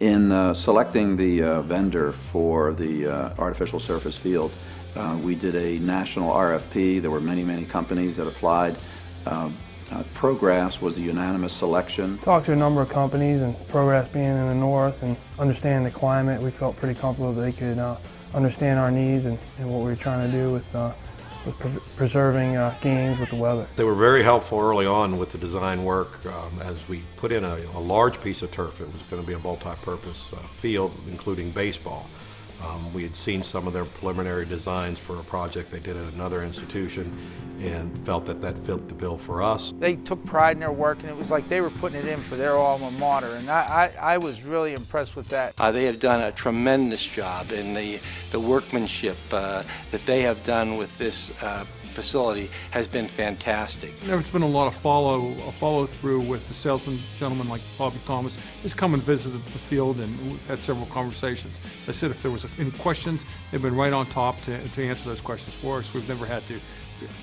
In selecting the vendor for the artificial surface field, we did a national RFP. There were many companies that applied. ProGrass was the unanimous selection. Talked to a number of companies, and ProGrass being in the north and understanding the climate, we felt pretty comfortable that they could understand our needs and what we were trying to do with preserving games with the weather. They were very helpful early on with the design work. As we put in a large piece of turf, it was going to be a multi-purpose field, including baseball. We had seen some of their preliminary designs for a project they did at another institution and felt that that fit the bill for us. They took pride in their work, and it was like they were putting it in for their alma mater, and I was really impressed with that. They have done a tremendous job in the workmanship that they have done with this facility has been fantastic. There's been a lot of follow through with the salesman gentleman like Bobby Thomas. He's come and visited the field, and we've had several conversations. As I said, if there was any questions, they've been right on top to answer those questions for us. We've never had to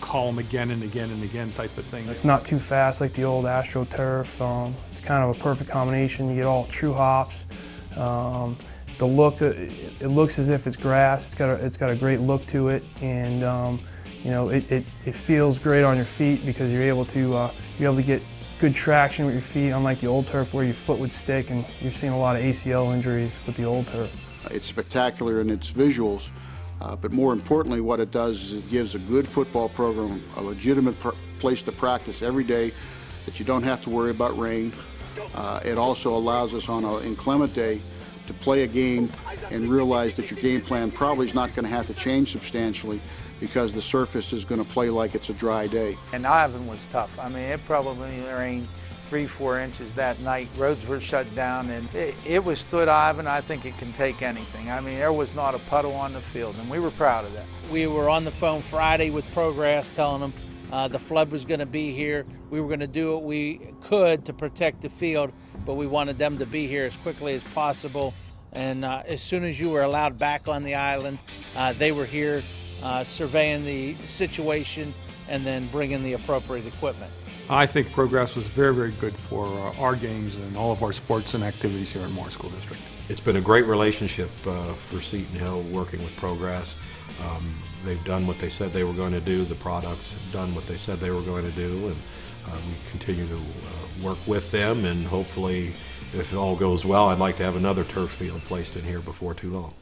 call them again and again and again type of thing. It's not too fast like the old AstroTurf. It's kind of a perfect combination. You get all true hops. The look, it looks as if it's grass. It's got a great look to it, and you know, it feels great on your feet because you're able to get good traction with your feet, unlike the old turf where your foot would stick, and you're seeing a lot of ACL injuries with the old turf. It's spectacular in its visuals, but more importantly what it does is it gives a good football program a legitimate place to practice every day that you don't have to worry about rain. It also allows us on an inclement day to play a game and realize that your game plan probably is not going to have to change substantially because the surface is going to play like it's a dry day. And Ivan was tough. I mean, it probably rained 3-4 inches that night. Roads were shut down, and it withstood Ivan. I think it can take anything. I mean, there was not a puddle on the field, and we were proud of that. We were on the phone Friday with ProGrass telling them the flood was going to be here. We were going to do what we could to protect the field, but we wanted them to be here as quickly as possible. And as soon as you were allowed back on the island, they were here surveying the situation and then bringing the appropriate equipment. I think ProGrass was very good for our games and all of our sports and activities here in Morris School District. It's been a great relationship for Seton Hill working with ProGrass. They've done what they said they were going to do. The products have done what they said they were going to do, and we continue to work with them, and hopefully, if it all goes well, I'd like to have another turf field placed in here before too long.